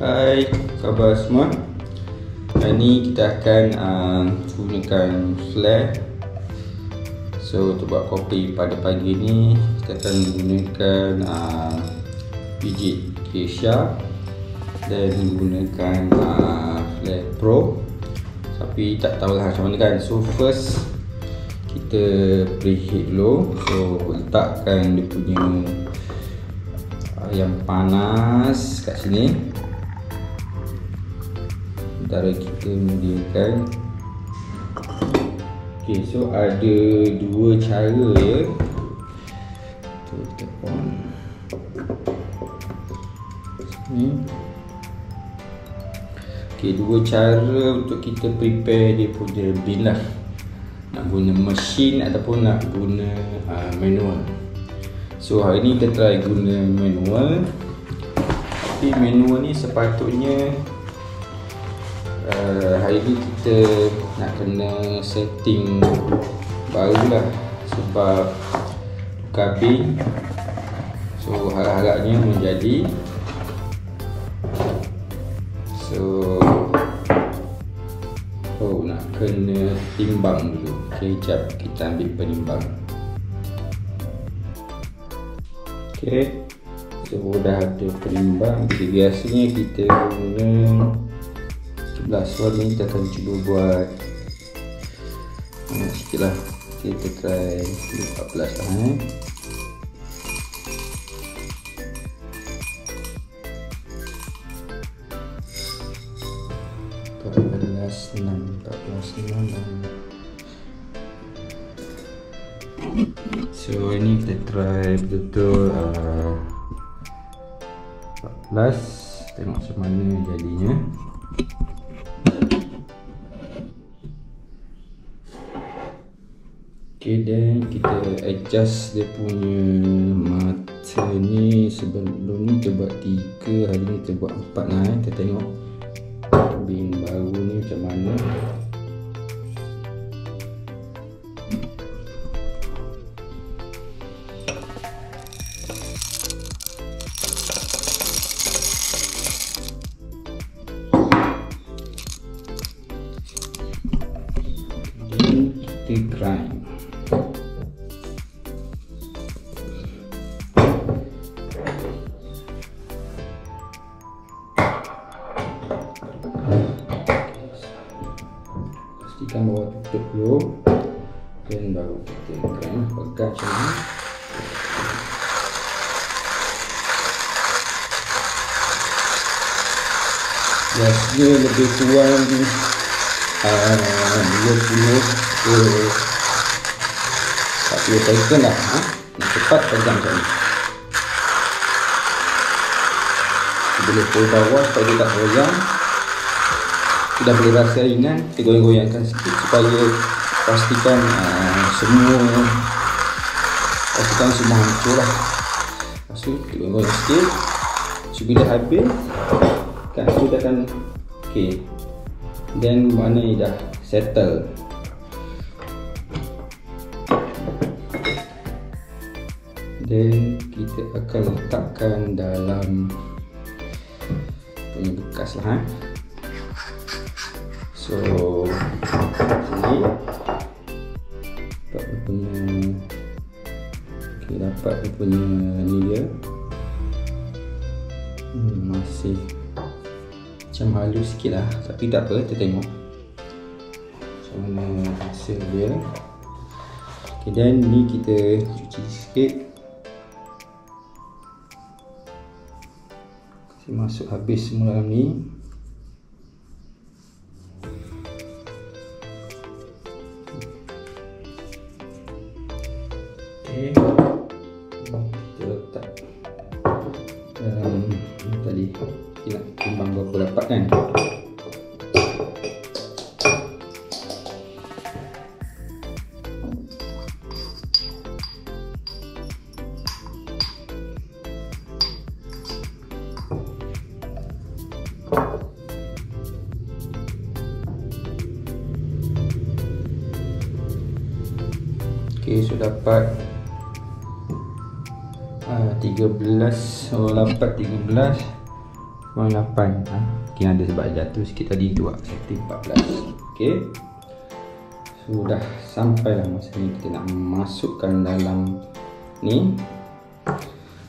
Hai, khabar semua. Hari ni kita akan gunakan Flair. So untuk buat kopi pada pagi ni kita akan gunakan biji Asia dan gunakan Flair Pro. Tapi tak tahulah macam mana kan. So first kita preheat dulu. So letakkan dia punya yang panas kat sini. Sementara kita menyediakan. Okay, so ada dua cara ya. Kita on sini. Okay, dua cara untuk kita prepare dia punya bean lah. Nak guna mesin ataupun nak guna manual. So hari ni kita try guna manual. Tapi manual ni sepatutnya hari ni kita nak kena setting barulah sebab tukar bean. So harap-harapnya menjadi. So nak kena timbang dulu. Okay, jap kita ambil penimbang. Okay, so dah ada penimbang. Jadi biasanya kita guna 11. Soal ni kita akan cuba buat sikit lah. Kita try 14 lah 14, 6 dan so ini kita try betul-betul 14. Tengok macam mana jadinya. Okay, then kita adjust dia punya mata ni. Sebelum ni kita buat 3, hari ni kita buat 4 lah Kita tengok bean baru ni macam mana. Kita grind. Pastikan bawah tutup dulu, dan baru kita grind. Pegang macam ni. Biasanya lebih kurang 20 ke 40 second lah. Nak cepat pegang macam ni. Kita boleh pull bawah supaya dia tak goyang. Kita boleh rasa ringan. Kita goyang-goyangkan sikit supaya pastikan semua hancur lah. Lepas tu kita goyang sikit. So bila habis kat situ dah akan okay. Dan mana ni dah settle. Dan kita akan letakkan dalam punya bekas lah So sini dapat dia punya dapat dia punya ni dia masih macam halus sikit lah, tapi tak apa, kita tengok macam mana hasil dia. Okay, dan ni kita cuci sikit. Kasi masuk habis semua dalam ni. Okay, kita letak dalam tadi. Kita nak timbang berapa dapat kan. Okay, so dapat 13, so dapat 13. 0.8. Mungkin ada sebab jatuh sikit tadi tu, setting 14. Okey. Sudah sampailah masanya kita nak masukkan dalam ni.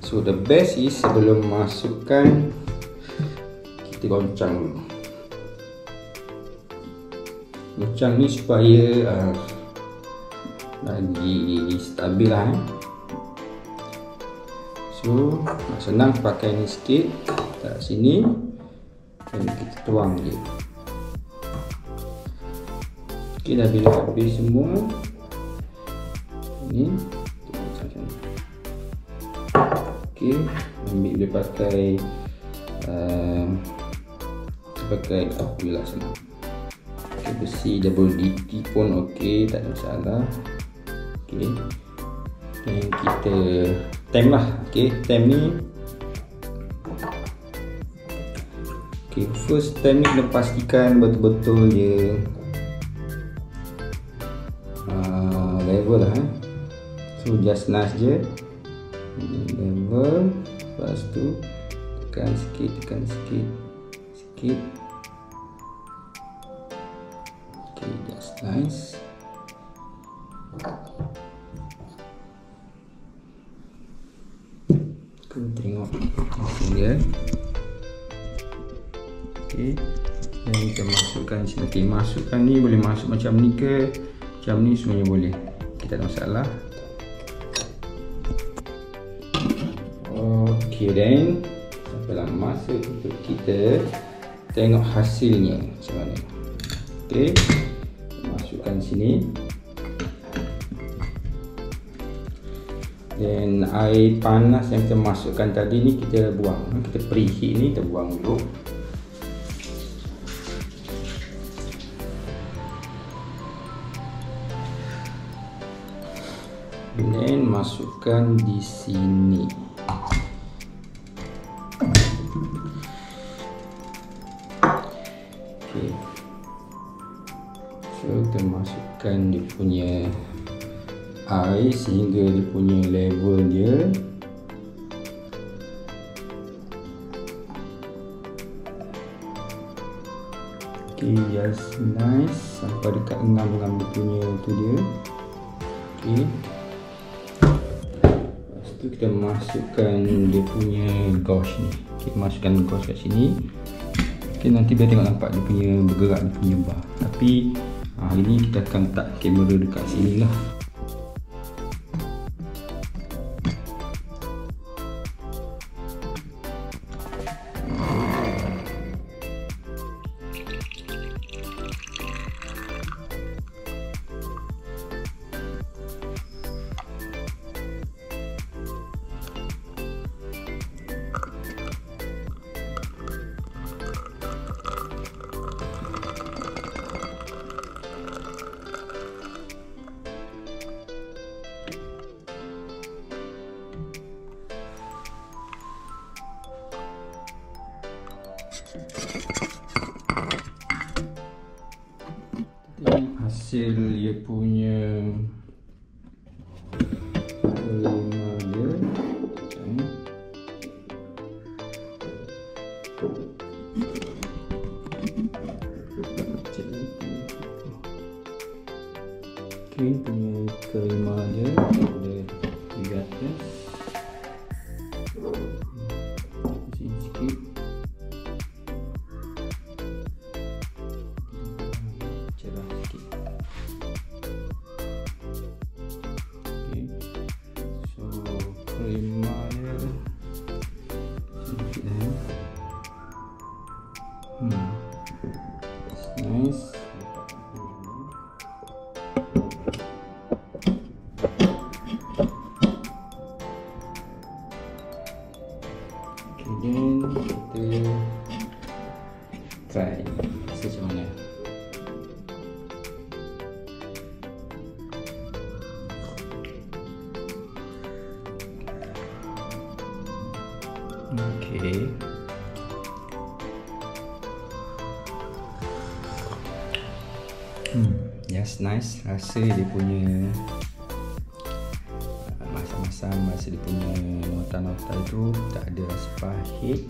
So the best is sebelum masukkan kita goncang dulu. Goncang ni supaya lagi stabil lah. So senang pakai ni sikit kat sini dan kita tuang je. Ok, dah bila habis semua ni macam ni. Ok, ambil dia pakai apa lah senang. Ok, besi double DT pun ok, tak ada masalah. Ok, dan kita tem lah. Ok, tem ni first time ni kena pastikan betul-betul dia level lah. So just nice je level, lepas tu tekan sikit ok, just nice. Kita tengok dia. Okay. Dan kita masukkan sini. Okay, masukkan ni boleh masuk macam ni ke macam ni, semuanya boleh, kita tak ada masalah. Ok, then sampailah masa untuk kita tengok hasilnya macam mana. Ok, masukkan sini. Dan air panas yang kita masukkan tadi ni kita buang, kita preheat ni kita buang dulu. Dan masukkan di sini. Okay. So kita masukkan dia punya air sehingga dia punya level dia okay, just nice sampai dekat 6 dia punya tu dia. Okay. Kita masukkan dia punya gauge ni. Kita masukkan gauge kat sini. Okay, nanti biar tengok nampak dia punya bergerak, dia punya bar. Tapi hari ni kita akan letak kamera dekat sini lah. Hasil dia punya lima dia okay, punya kelima dia ada di atas sini sikit. Nice. Kemudian kita try macam mana. Okay. Yes, nice. Rasa dia punya masam-masam, rasa dia punya nota-nota itu tak ada rasa pahit.